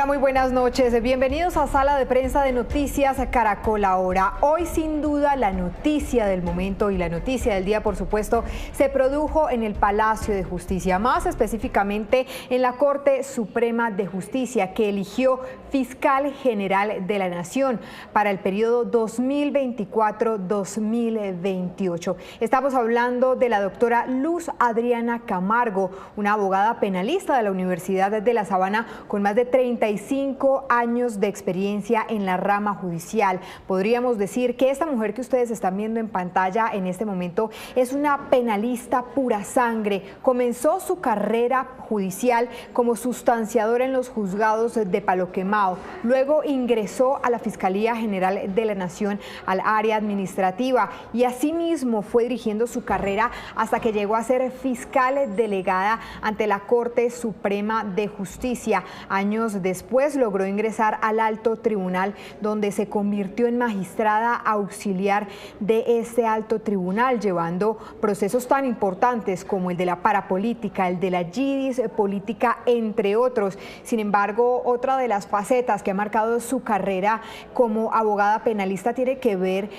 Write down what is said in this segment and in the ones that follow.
Muy buenas noches. Bienvenidos a Sala de Prensa de Noticias Caracol Ahora. Hoy, sin duda, la noticia del momento y la noticia del día, por supuesto, se produjo en el Palacio de Justicia, más específicamente en la Corte Suprema de Justicia, que eligió fiscal general de la Nación para el periodo 2024-2028. Estamos hablando de la doctora Luz Adriana Camargo, una abogada penalista de la Universidad de La Sabana con más de 35 años de experiencia en la rama judicial. Podríamos decir que esta mujer que ustedes están viendo en pantalla en este momento es una penalista pura sangre. Comenzó su carrera judicial como sustanciadora en los juzgados de Palo Quemado. Luego ingresó a la Fiscalía General de la Nación, al área administrativa, y asimismo fue dirigiendo su carrera hasta que llegó a ser fiscal delegada ante la Corte Suprema de Justicia. Años después logró ingresar al Alto Tribunal, donde se convirtió en magistrada auxiliar de este Alto Tribunal, llevando procesos tan importantes como el de la parapolítica, el de la yidis política, entre otros. Sin embargo, otra de las facetas que ha marcado su carrera como abogada penalista tiene que ver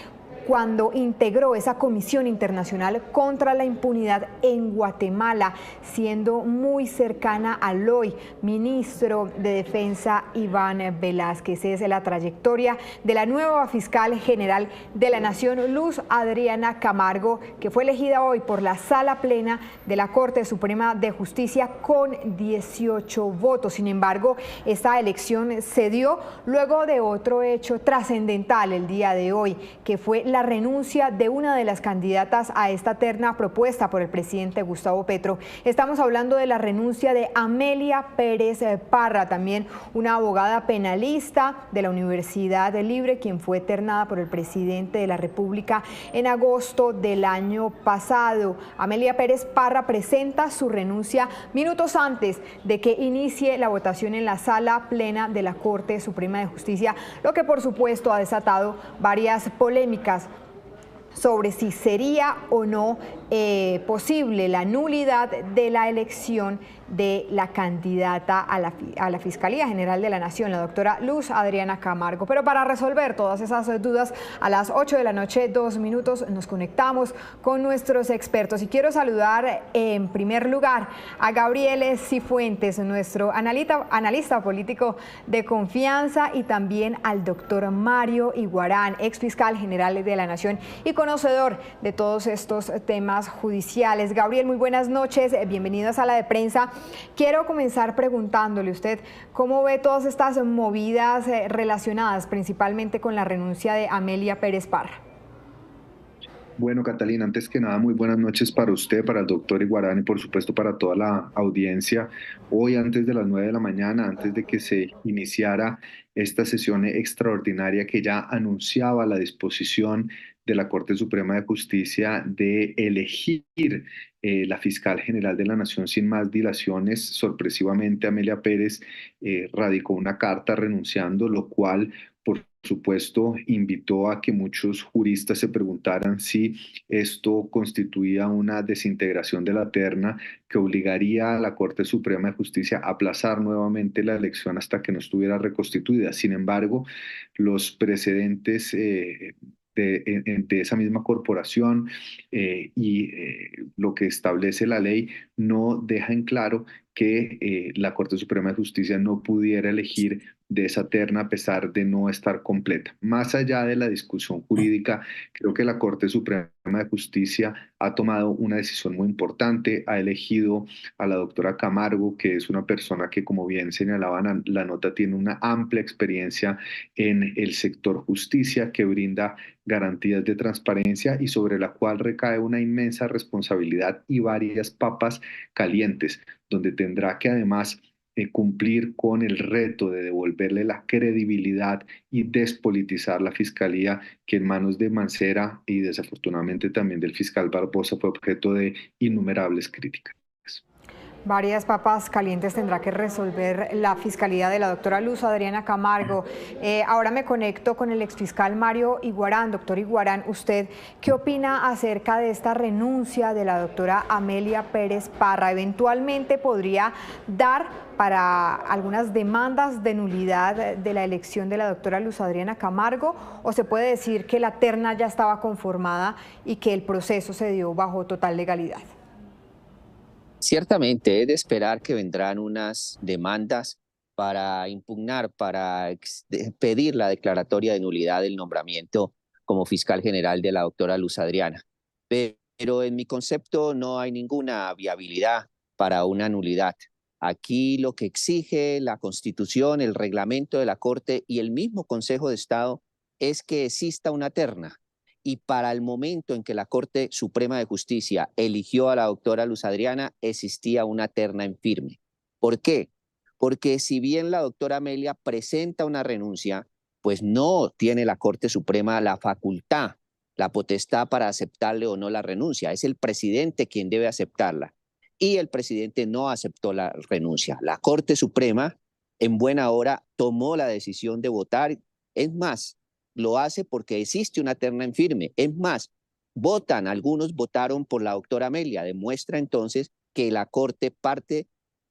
cuando integró esa Comisión Internacional contra la Impunidad en Guatemala, siendo muy cercana al hoy ministro de Defensa Iván Velázquez. Esa es la trayectoria de la nueva fiscal general de la Nación, Luz Adriana Camargo, que fue elegida hoy por la Sala Plena de la Corte Suprema de Justicia con 18 votos. Sin embargo, esta elección se dio luego de otro hecho trascendental el día de hoy, que fue la renuncia de una de las candidatas a esta terna propuesta por el presidente Gustavo Petro. Estamos hablando de la renuncia de Amelia Pérez Parra, también una abogada penalista de la Universidad Libre, quien fue ternada por el presidente de la República en agosto del año pasado. Amelia Pérez Parra presenta su renuncia minutos antes de que inicie la votación en la Sala Plena de la Corte Suprema de Justicia, lo que por supuesto ha desatado varias polémicas sobre si sería o no posible la nulidad de la elección de la candidata a la Fiscalía General de la Nación, la doctora Luz Adriana Camargo. Pero para resolver todas esas dudas, a las 8 de la noche, 2 minutos, nos conectamos con nuestros expertos. Y quiero saludar en primer lugar a Gabriel Cifuentes, nuestro analista político de confianza, y también al doctor Mario Iguarán, ex fiscal general de la Nación y conocedor de todos estos temas judiciales. Gabriel, muy buenas noches, bienvenido a Sala de Prensa. Quiero comenzar preguntándole usted cómo ve todas estas movidas relacionadas principalmente con la renuncia de Amelia Pérez Parra. Bueno, Catalina, antes que nada, muy buenas noches para usted, para el doctor Iguarán y por supuesto para toda la audiencia. Hoy, antes de las 9 de la mañana, antes de que se iniciara esta sesión extraordinaria que ya anunciaba la disposición de la Corte Suprema de Justicia de elegir la fiscal general de la Nación sin más dilaciones, sorpresivamente Amelia Pérez radicó una carta renunciando, lo cual por supuesto invitó a que muchos juristas se preguntaran si esto constituía una desintegración de la terna que obligaría a la Corte Suprema de Justicia a aplazar nuevamente la elección hasta que no estuviera reconstituida. Sin embargo, los precedentes de esa misma corporación lo que establece la ley no deja en claro que la Corte Suprema de Justicia no pudiera elegir de esa terna a pesar de no estar completa. Más allá de la discusión jurídica, creo que la Corte Suprema de Justicia ha tomado una decisión muy importante, ha elegido a la doctora Camargo, que es una persona que, como bien señalaban la nota, tiene una amplia experiencia en el sector justicia, que brinda garantías de transparencia y sobre la cual recae una inmensa responsabilidad y varias papas calientes, donde tendrá que además cumplir con el reto de devolverle la credibilidad y despolitizar la fiscalía, que en manos de Mancera y desafortunadamente también del fiscal Barbosa fue objeto de innumerables críticas. Varias papas calientes tendrá que resolver la fiscalía de la doctora Luz Adriana Camargo. Ahora me conecto con el exfiscal Mario Iguarán. Doctor Iguarán, ¿usted qué opina acerca de esta renuncia de la doctora Amelia Pérez Parra? ¿Eventualmente podría dar para algunas demandas de nulidad de la elección de la doctora Luz Adriana Camargo? ¿O se puede decir que la terna ya estaba conformada y que el proceso se dio bajo total legalidad? Ciertamente es de esperar que vendrán unas demandas para impugnar, pedir la declaratoria de nulidad del nombramiento como fiscal general de la doctora Luz Adriana. Pero en mi concepto no hay ninguna viabilidad para una nulidad. Aquí lo que exige la Constitución, el reglamento de la Corte y el mismo Consejo de Estado es que exista una terna. Y para el momento en que la Corte Suprema de Justicia eligió a la doctora Luz Adriana, existía una terna en firme. ¿Por qué? Porque si bien la doctora Amelia presenta una renuncia, pues no tiene la Corte Suprema la facultad, la potestad para aceptarle o no la renuncia. Es el presidente quien debe aceptarla. Y el presidente no aceptó la renuncia. La Corte Suprema, en buena hora, tomó la decisión de votar. Es más, lo hace porque existe una terna en firme. Es más, algunos votaron por la doctora Amelia. Demuestra entonces que la Corte parte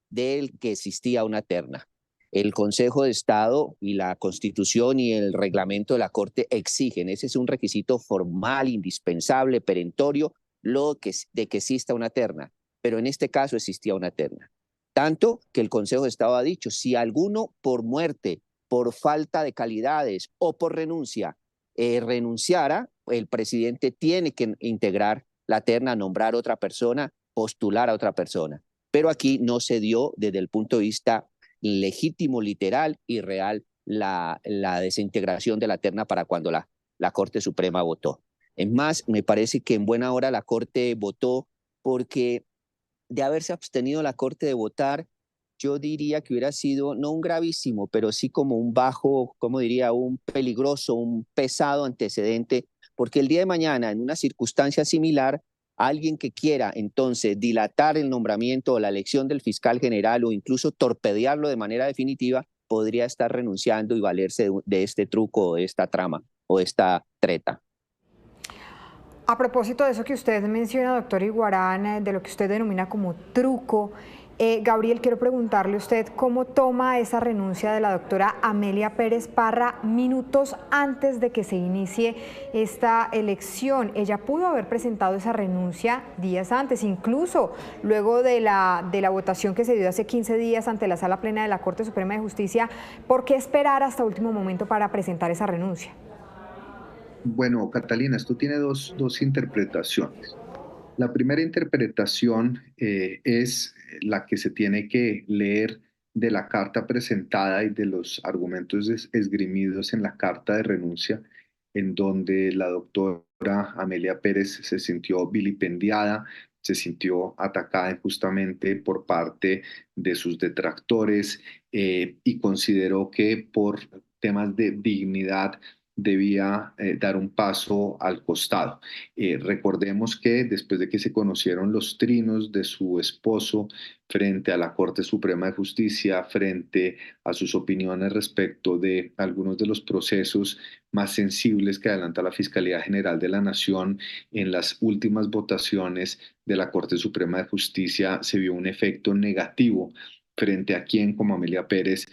del que existía una terna. El Consejo de Estado y la Constitución y el reglamento de la Corte exigen, ese es un requisito formal, indispensable, perentorio, de que exista una terna. Pero en este caso existía una terna. Tanto que el Consejo de Estado ha dicho, si alguno por muerte, por falta de calidades o por renuncia renunciara, el presidente tiene que integrar la terna, nombrar otra persona, postular a otra persona. Pero aquí no se dio desde el punto de vista legítimo, literal y real la desintegración de la terna para cuando la Corte Suprema votó. Es más, me parece que en buena hora la Corte votó porque de haberse abstenido la Corte de votar, yo diría que hubiera sido no un gravísimo, pero sí como un bajo, como diría, un peligroso, un pesado antecedente, porque el día de mañana, en una circunstancia similar, alguien que quiera entonces dilatar el nombramiento o la elección del fiscal general o incluso torpedearlo de manera definitiva, podría estar renunciando y valerse de este truco o de esta trama o de esta treta. A propósito de eso que usted menciona, doctor Iguarán, de lo que usted denomina como truco, Gabriel, quiero preguntarle a usted cómo toma esa renuncia de la doctora Amelia Pérez Parra minutos antes de que se inicie esta elección. Ella pudo haber presentado esa renuncia días antes, incluso luego de la votación que se dio hace 15 días ante la Sala Plena de la Corte Suprema de Justicia. ¿Por qué esperar hasta último momento para presentar esa renuncia? Bueno, Catalina, esto tiene dos interpretaciones. La primera interpretación es la que se tiene que leer de la carta presentada y de los argumentos esgrimidos en la carta de renuncia, en donde la doctora Amelia Pérez se sintió vilipendiada, se sintió atacada injustamente por parte de sus detractores y consideró que por temas de dignidad debía dar un paso al costado. Recordemos que después de que se conocieron los trinos de su esposo frente a la Corte Suprema de Justicia, frente a sus opiniones respecto de algunos de los procesos más sensibles que adelanta la Fiscalía General de la Nación, en las últimas votaciones de la Corte Suprema de Justicia se vio un efecto negativo frente a quien, como Amelia Pérez,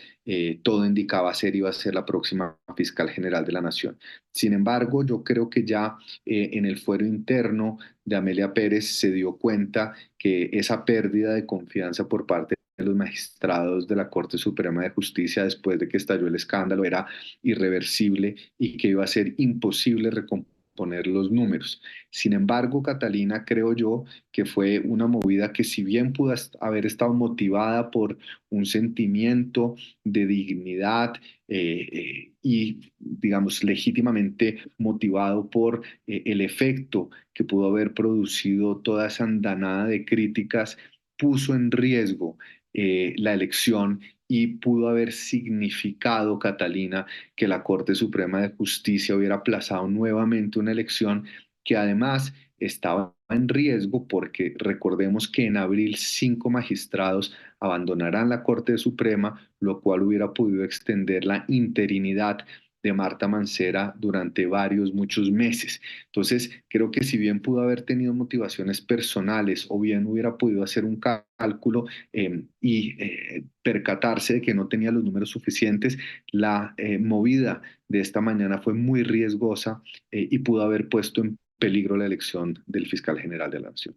todo indicaba ser iba a ser la próxima fiscal general de la Nación. Sin embargo, yo creo que ya en el fuero interno de Amelia Pérez se dio cuenta que esa pérdida de confianza por parte de los magistrados de la Corte Suprema de Justicia después de que estalló el escándalo era irreversible y que iba a ser imposible recomponer los números. Sin embargo, Catalina, creo yo que fue una movida que si bien pudo haber estado motivada por un sentimiento de dignidad y, digamos, legítimamente motivado por el efecto que pudo haber producido toda esa andanada de críticas, puso en riesgo la elección y pudo haber significado, Catalina, que la Corte Suprema de Justicia hubiera aplazado nuevamente una elección que además estaba en riesgo porque recordemos que en abril 5 magistrados abandonarán la Corte Suprema, lo cual hubiera podido extender la interinidad de Marta Mancera durante muchos meses. Entonces, creo que si bien pudo haber tenido motivaciones personales o bien hubiera podido hacer un cálculo percatarse de que no tenía los números suficientes, la movida de esta mañana fue muy riesgosa y pudo haber puesto en peligro la elección del fiscal general de la Nación.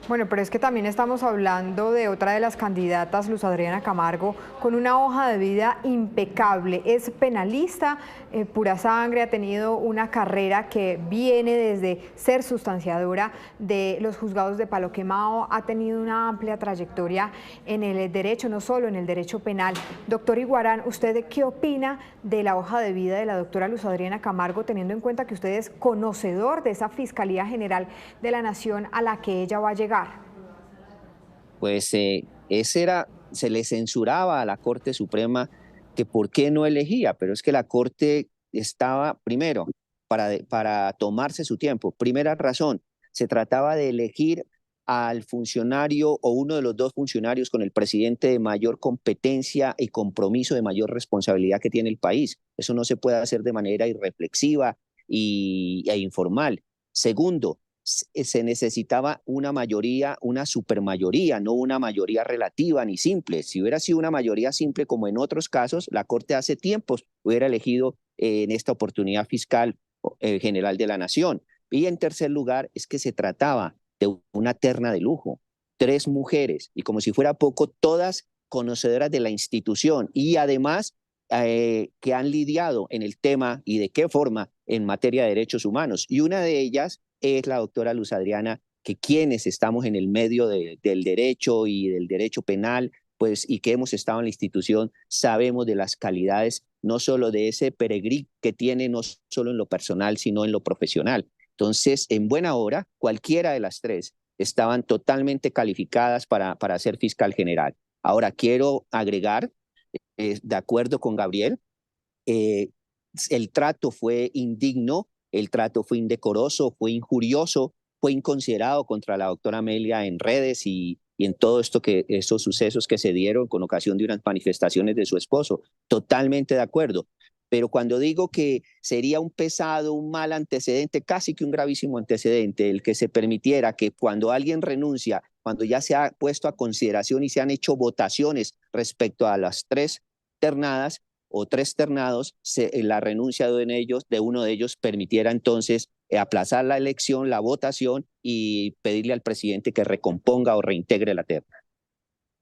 Bueno, pero es que también estamos hablando de otra de las candidatas, Luz Adriana Camargo, con una hoja de vida impecable. Es penalista, pura sangre, ha tenido una carrera que viene desde ser sustanciadora de los juzgados de Palo Quemado, ha tenido una amplia trayectoria en el derecho, no solo en el derecho penal. Doctor Iguarán, ¿usted qué opina de la hoja de vida de la doctora Luz Adriana Camargo, teniendo en cuenta que usted es conocedor de esa Fiscalía General de la Nación a la que ella va a llegar? Pues se le censuraba a la Corte Suprema que por qué no elegía, pero es que la Corte estaba, primero, para tomarse su tiempo. Primera razón, se trataba de elegir al funcionario o uno de los dos funcionarios con el presidente de mayor competencia y compromiso, de mayor responsabilidad que tiene el país. Eso no se puede hacer de manera irreflexiva e informal. Segundo, se necesitaba una mayoría, una supermayoría, no una mayoría relativa ni simple. Si hubiera sido una mayoría simple, como en otros casos, la Corte hace tiempos hubiera elegido en esta oportunidad fiscal general de la Nación. Y en tercer lugar, es que se trataba de una terna de lujo, 3 mujeres, y como si fuera poco, todas conocedoras de la institución y además que han lidiado en el tema y de qué forma en materia de derechos humanos. Y una de ellas es la doctora Luz Adriana, que quienes estamos en el medio del derecho y del derecho penal, pues, y que hemos estado en la institución, sabemos de las calidades, no solo de ese peregrí que tiene, no solo en lo personal, sino en lo profesional. Entonces, en buena hora, cualquiera de las 3 estaban totalmente calificadas para ser fiscal general. Ahora, quiero agregar, de acuerdo con Gabriel, eh, el trato fue indigno, el trato fue indecoroso, fue injurioso, fue inconsiderado contra la doctora Amelia en redes y en todo esos sucesos que se dieron con ocasión de unas manifestaciones de su esposo. Totalmente de acuerdo. Pero cuando digo que sería un pesado, un mal antecedente, casi que un gravísimo antecedente, el que se permitiera que cuando alguien renuncia, cuando ya se ha puesto a consideración y se han hecho votaciones respecto a las 3 ternadas, o 3 ternados, la renuncia de uno de ellos permitiera entonces aplazar la elección, la votación y pedirle al presidente que recomponga o reintegre la terna.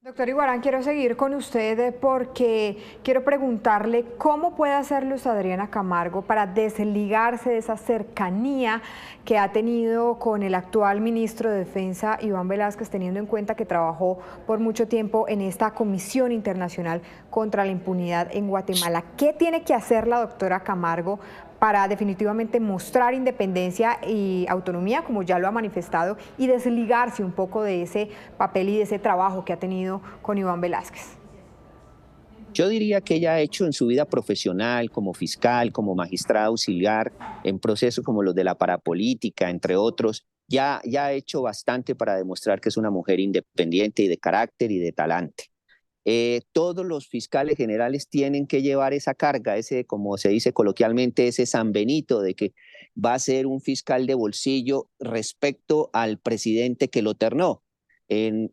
Doctor Iguarán, quiero seguir con usted porque quiero preguntarle cómo puede hacer Luz Adriana Camargo para desligarse de esa cercanía que ha tenido con el actual ministro de Defensa, Iván Velásquez, teniendo en cuenta que trabajó por mucho tiempo en esta Comisión Internacional contra la Impunidad en Guatemala. ¿Qué tiene que hacer la doctora Camargo para definitivamente mostrar independencia y autonomía, como ya lo ha manifestado, y desligarse un poco de ese papel y de ese trabajo que ha tenido con Iván Velásquez? Yo diría que ella ha hecho en su vida profesional, como fiscal, como magistrada auxiliar, en procesos como los de la parapolítica, entre otros, ya ha hecho bastante para demostrar que es una mujer independiente y de carácter y de talante. Todos los fiscales generales tienen que llevar esa carga, ese, como se dice coloquialmente, ese San Benito de que va a ser un fiscal de bolsillo respecto al presidente que lo ternó.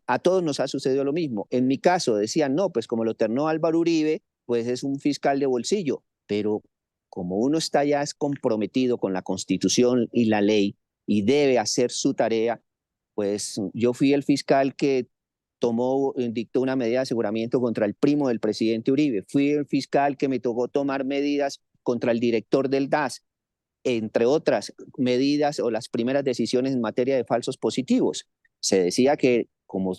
A todos nos ha sucedido lo mismo. En mi caso decían, no, pues como lo ternó Álvaro Uribe, pues es un fiscal de bolsillo, pero como uno está ya es comprometido con la Constitución y la ley y debe hacer su tarea, pues yo fui el fiscal que dictó una medida de aseguramiento contra el primo del presidente Uribe. Fui el fiscal que me tocó tomar medidas contra el director del DAS, entre otras medidas o las primeras decisiones en materia de falsos positivos. Se decía que como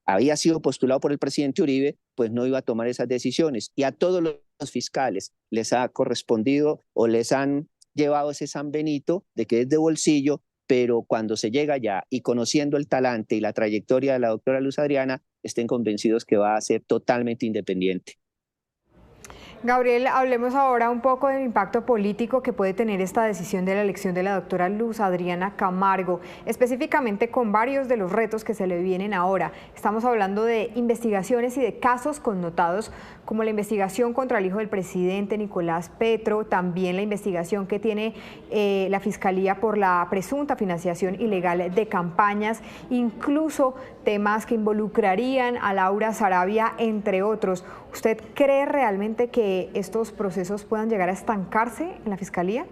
había sido postulado por el presidente Uribe, pues no iba a tomar esas decisiones. Y a todos los fiscales les ha correspondido o les han llevado ese San Benito de que es de bolsillo, pero cuando se llega allá y conociendo el talante y la trayectoria de la doctora Luz Adriana, estén convencidos que va a ser totalmente independiente. Gabriel, hablemos ahora un poco del impacto político que puede tener esta decisión de la elección de la doctora Luz Adriana Camargo, específicamente con varios de los retos que se le vienen ahora. Estamos hablando de investigaciones y de casos connotados, como la investigación contra el hijo del presidente Nicolás Petro, también la investigación que tiene la Fiscalía por la presunta financiación ilegal de campañas, incluso temas que involucrarían a Laura Sarabia, entre otros. ¿Usted cree realmente que estos procesos puedan llegar a estancarse en la Fiscalía?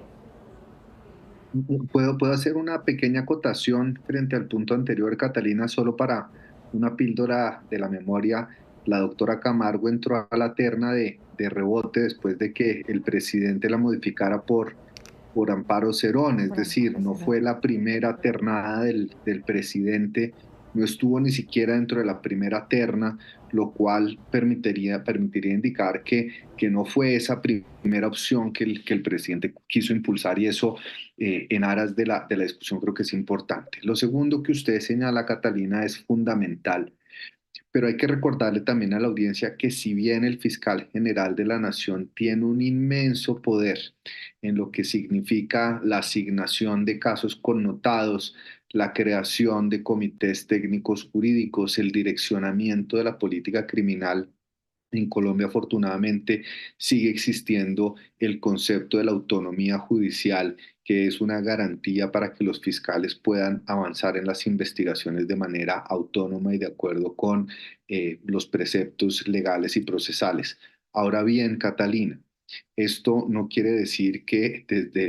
Puedo hacer una pequeña acotación frente al punto anterior, Catalina, solo para una píldora de la memoria. La doctora Camargo entró a la terna de rebote después de que el presidente la modificara por Amparo Cerón, es decir, no fue la primera ternada del presidente, no estuvo ni siquiera dentro de la primera terna, lo cual permitiría indicar que no fue esa primera opción que el presidente quiso impulsar, y eso en aras de la discusión creo que es importante. Lo segundo que usted señala, Catalina, es fundamental. Pero hay que recordarle también a la audiencia que si bien el fiscal general de la Nación tiene un inmenso poder en lo que significa la asignación de casos connotados, la creación de comités técnicos jurídicos, el direccionamiento de la política criminal, en Colombia, afortunadamente, sigue existiendo el concepto de la autonomía judicial, que es una garantía para que los fiscales puedan avanzar en las investigaciones de manera autónoma y de acuerdo con los preceptos legales y procesales. Ahora bien, Catalina, esto no quiere decir que desde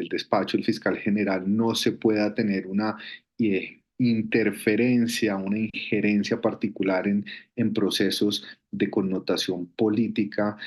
el despacho del fiscal general no se pueda tener una interferencia, una injerencia particular en procesos de connotación política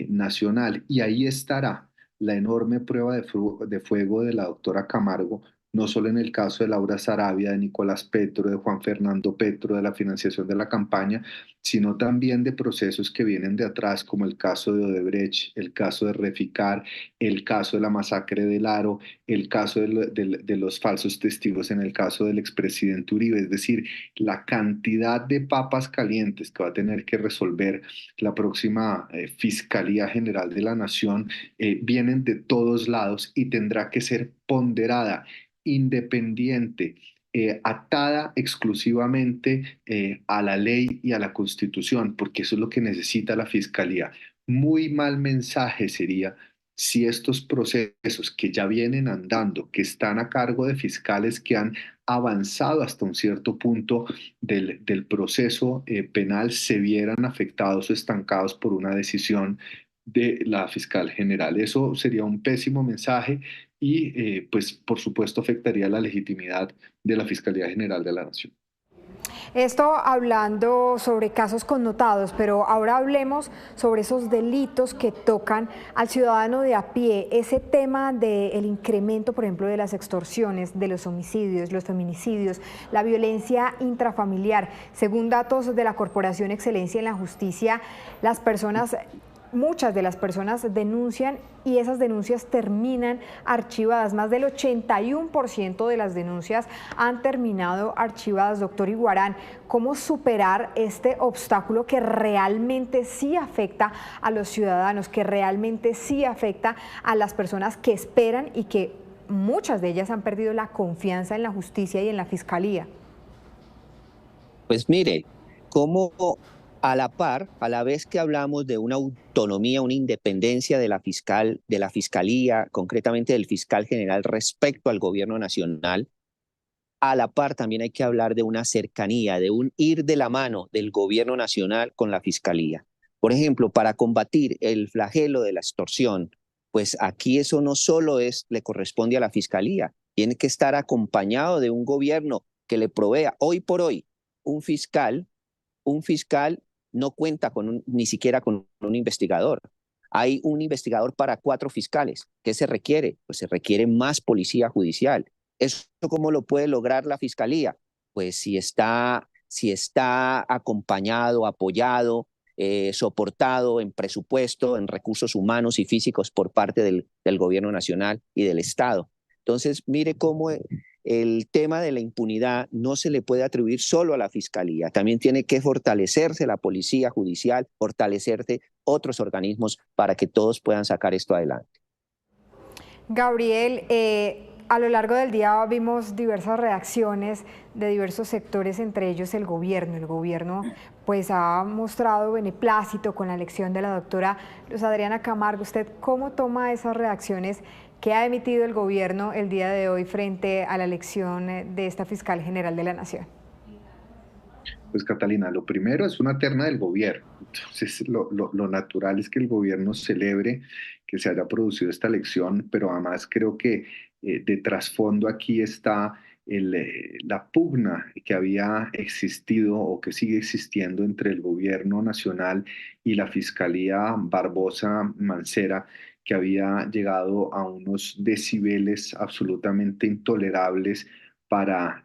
nacional. Y ahí estará la enorme prueba de fuego de la doctora Camargo, no solo en el caso de Laura Sarabia, de Nicolás Petro, de Juan Fernando Petro, de la financiación de la campaña, sino también de procesos que vienen de atrás, como el caso de Odebrecht, el caso de Reficar, el caso de la masacre del Aro, el caso de los falsos testigos en el caso del expresidente Uribe. Es decir, la cantidad de papas calientes que va a tener que resolver la próxima Fiscalía General de la Nación vienen de todos lados y tendrá que ser ponderada, independiente, atada exclusivamente a la ley y a la Constitución, porque eso es lo que necesita la Fiscalía. Muy mal mensaje sería si estos procesos que ya vienen andando, que están a cargo de fiscales que han avanzado hasta un cierto punto del proceso penal, se vieran afectados o estancados por una decisión de la fiscal general. Eso sería un pésimo mensaje y, pues, por supuesto, afectaría la legitimidad de la Fiscalía General de la Nación. Esto hablando sobre casos connotados, pero ahora hablemos sobre esos delitos que tocan al ciudadano de a pie. Ese tema del incremento, por ejemplo, de las extorsiones, de los homicidios, los feminicidios, la violencia intrafamiliar. Según datos de la Corporación Excelencia en la Justicia, muchas de las personas denuncian y esas denuncias terminan archivadas. Más del 81% de las denuncias han terminado archivadas. Doctor Iguarán, ¿cómo superar este obstáculo que realmente sí afecta a los ciudadanos, que realmente sí afecta a las personas que esperan y que muchas de ellas han perdido la confianza en la justicia y en la fiscalía? Pues mire, cómo a la par, a la vez que hablamos de una autonomía, una independencia de la fiscalía, concretamente del fiscal general respecto al gobierno nacional, a la par también hay que hablar de una cercanía, de un ir de la mano del gobierno nacional con la fiscalía. Por ejemplo, para combatir el flagelo de la extorsión, pues aquí eso no solo le corresponde a la fiscalía, tiene que estar acompañado de un gobierno que le provea. Hoy por hoy, un fiscal no cuenta ni siquiera con un investigador. Hay un investigador para 4 fiscales. ¿Qué se requiere? Pues se requiere más policía judicial. ¿Eso cómo lo puede lograr la fiscalía? Pues si está acompañado, apoyado, soportado en presupuesto, en recursos humanos y físicos por parte del gobierno nacional y del Estado. Entonces, mire cómo el tema de la impunidad no se le puede atribuir solo a la fiscalía. También tiene que fortalecerse la policía judicial, fortalecerse otros organismos para que todos puedan sacar esto adelante. Gabriel, a lo largo del día vimos diversas reacciones de diversos sectores, entre ellos el gobierno. El gobierno pues ha mostrado beneplácito con la elección de la doctora Luz Adriana Camargo. ¿Usted cómo toma esas reacciones que ha emitido el gobierno el día de hoy frente a la elección de esta fiscal general de la Nación? Pues Catalina, lo primero es una terna del gobierno. Entonces, lo natural es que el gobierno celebre que se haya producido esta elección, pero además creo que de trasfondo aquí está la pugna que había existido o que sigue existiendo entre el gobierno nacional y la Fiscalía Barbosa Mancera, que había llegado a unos decibeles absolutamente intolerables para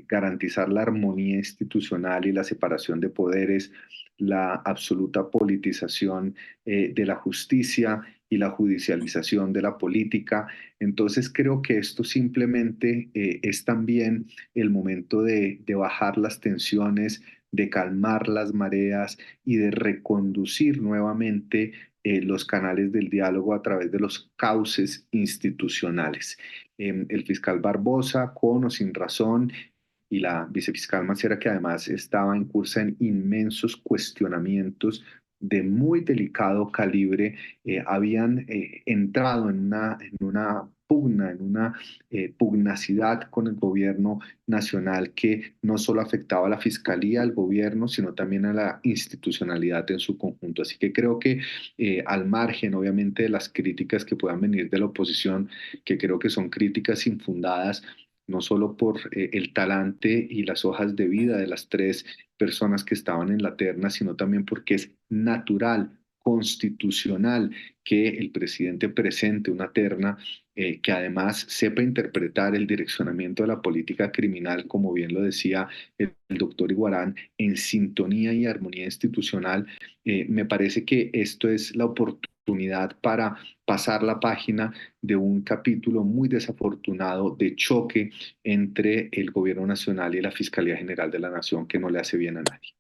garantizar la armonía institucional y la separación de poderes, la absoluta politización de la justicia y la judicialización de la política. Entonces creo que esto simplemente es también el momento de bajar las tensiones, de calmar las mareas y de reconducir nuevamente los canales del diálogo a través de los cauces institucionales. El fiscal Barbosa, con o sin razón, y la vicefiscal Mancera, que además estaba en curso en inmensos cuestionamientos de muy delicado calibre, habían entrado en una pugna, en una pugnacidad con el gobierno nacional que no solo afectaba a la fiscalía, al gobierno, sino también a la institucionalidad en su conjunto. Así que creo que al margen, obviamente, de las críticas que puedan venir de la oposición, que creo que son críticas infundadas, no solo por el talante y las hojas de vida de las tres personas que estaban en la terna, sino también porque es natural, constitucional, que el presidente presente una terna que además sepa interpretar el direccionamiento de la política criminal, como bien lo decía el doctor Iguarán, en sintonía y armonía institucional. Me parece que esto es la oportunidad para pasar la página de un capítulo muy desafortunado de choque entre el gobierno nacional y la Fiscalía General de la Nación, que no le hace bien a nadie.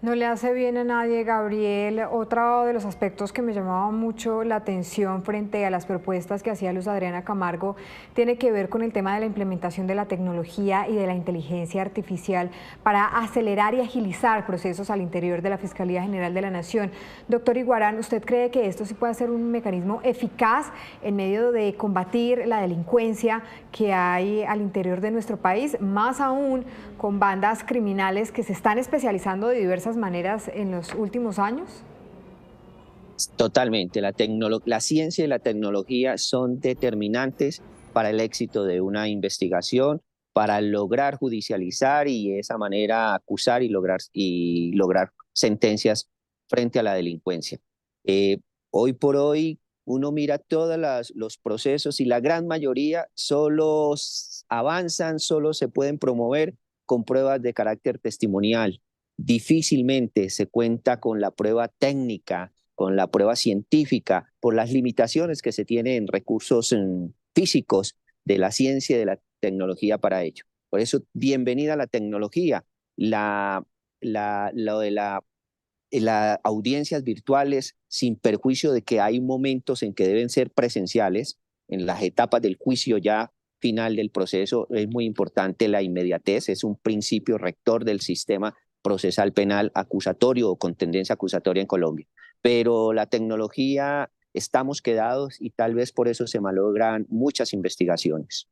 No le hace bien a nadie, Gabriel. Otro de los aspectos que me llamaba mucho la atención frente a las propuestas que hacía Luz Adriana Camargo tiene que ver con el tema de la implementación de la tecnología y de la inteligencia artificial para acelerar y agilizar procesos al interior de la Fiscalía General de la Nación. Doctor Iguarán, ¿usted cree que esto sí puede ser un mecanismo eficaz en medio de combatir la delincuencia que hay al interior de nuestro país, más aún con bandas criminales que se están especializando de diversas maneras en los últimos años? Totalmente, la ciencia y la tecnología son determinantes para el éxito de una investigación, para lograr judicializar y de esa manera acusar y lograr sentencias frente a la delincuencia. Hoy por hoy uno mira todos los procesos y la gran mayoría solo avanzan, solo se pueden promover con pruebas de carácter testimonial. Difícilmente se cuenta con la prueba técnica, con la prueba científica, por las limitaciones que se tienen en recursos físicos de la ciencia y de la tecnología para ello. Por eso, bienvenida a la tecnología. Lo de las audiencias virtuales, sin perjuicio de que hay momentos en que deben ser presenciales, en las etapas del juicio ya final del proceso, es muy importante la inmediatez, es un principio rector del sistema procesal penal acusatorio o con tendencia acusatoria en Colombia. Pero la tecnología, estamos quedados y tal vez por eso se malogran muchas investigaciones.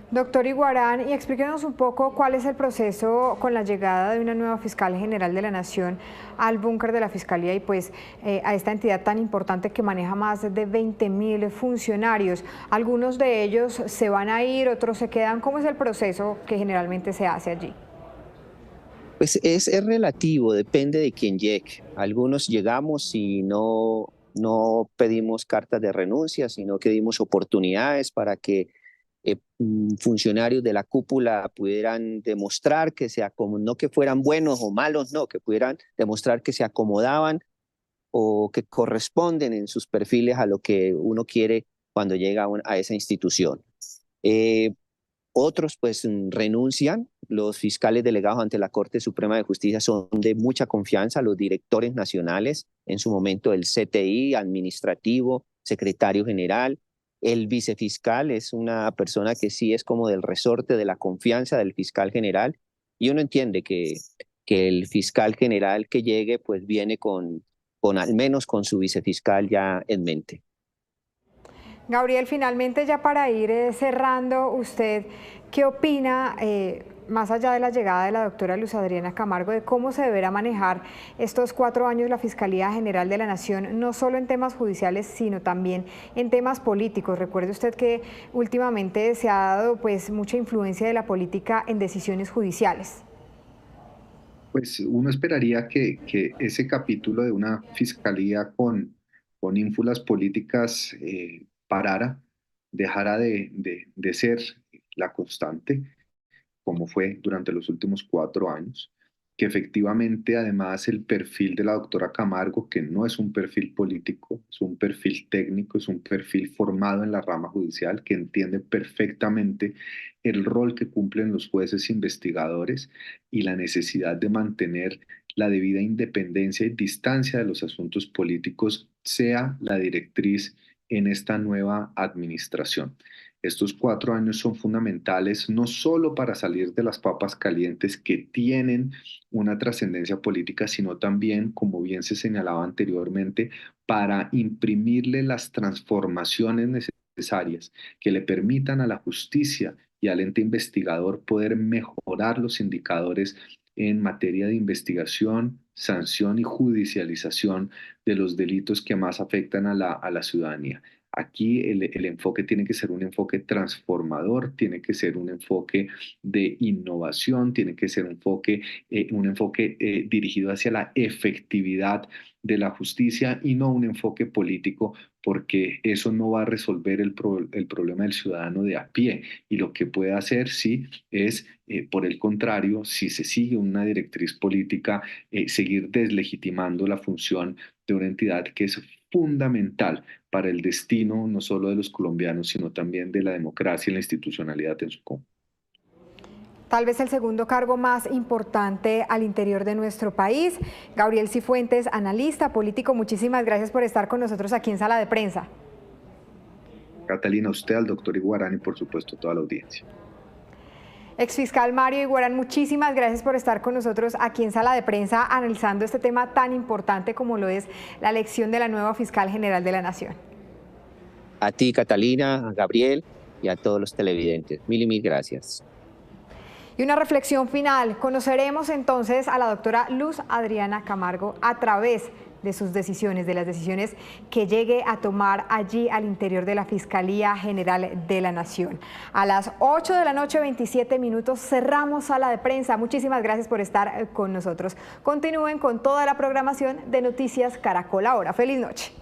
Doctor Iguarán, y explíquenos un poco cuál es el proceso con la llegada de una nueva fiscal general de la Nación al búnker de la Fiscalía y pues a esta entidad tan importante que maneja más de 20.000 funcionarios. Algunos de ellos se van a ir, otros se quedan. ¿Cómo es el proceso que generalmente se hace allí? Pues es relativo, depende de quién llegue. Algunos llegamos y no pedimos cartas de renuncia, sino que dimos oportunidades para que funcionarios de la cúpula pudieran demostrar que no que fueran buenos o malos, no, que pudieran demostrar que se acomodaban o que corresponden en sus perfiles a lo que uno quiere cuando llega a esa institución. Otros pues renuncian. Los fiscales delegados ante la Corte Suprema de Justicia son de mucha confianza, los directores nacionales, en su momento el CTI, administrativo, secretario general. El vicefiscal es una persona que sí es como del resorte de la confianza del fiscal general, y uno entiende que el fiscal general que llegue pues viene con al menos con su vicefiscal ya en mente. Gabriel, finalmente ya para ir cerrando, ¿usted qué opina, más allá de la llegada de la doctora Luz Adriana Camargo, de cómo se deberá manejar estos 4 años la Fiscalía General de la Nación, no solo en temas judiciales, sino también en temas políticos? Recuerde usted que últimamente se ha dado pues mucha influencia de la política en decisiones judiciales. Pues uno esperaría que ese capítulo de una fiscalía con ínfulas políticas parara, dejara de ser la constante, como fue durante los últimos 4 años, que efectivamente además el perfil de la doctora Camargo, que no es un perfil político, es un perfil técnico, es un perfil formado en la rama judicial, que entiende perfectamente el rol que cumplen los jueces investigadores y la necesidad de mantener la debida independencia y distancia de los asuntos políticos, sea la directriz en esta nueva administración. Estos 4 años son fundamentales no solo para salir de las papas calientes que tienen una trascendencia política, sino también, como bien se señalaba anteriormente, para imprimirle las transformaciones necesarias que le permitan a la justicia y al ente investigador poder mejorar los indicadores en materia de investigación, sanción y judicialización de los delitos que más afectan a la ciudadanía. Aquí el enfoque tiene que ser un enfoque transformador, tiene que ser un enfoque de innovación, tiene que ser un enfoque dirigido hacia la efectividad de la justicia y no un enfoque político, porque eso no va a resolver el problema del ciudadano de a pie. Y lo que puede hacer, sí, es, por el contrario, si se sigue una directriz política, seguir deslegitimando la función de una entidad que es fundamental para el destino no solo de los colombianos, sino también de la democracia y la institucionalidad en su conjunto. Tal vez el segundo cargo más importante al interior de nuestro país. Gabriel Cifuentes, analista político, muchísimas gracias por estar con nosotros aquí en Sala de Prensa. Catalina, usted, al doctor Iguarán y por supuesto toda la audiencia. Exfiscal Mario Iguarán, muchísimas gracias por estar con nosotros aquí en Sala de Prensa analizando este tema tan importante como lo es la elección de la nueva Fiscal General de la Nación. A ti, Catalina, a Gabriel y a todos los televidentes. Mil y mil gracias. Y una reflexión final. Conoceremos entonces a la doctora Luz Adriana Camargo a través de sus decisiones, de las decisiones que llegue a tomar allí al interior de la Fiscalía General de la Nación. A las 8 de la noche, 27 minutos, cerramos Sala de Prensa. Muchísimas gracias por estar con nosotros. Continúen con toda la programación de Noticias Caracol Ahora. Feliz noche.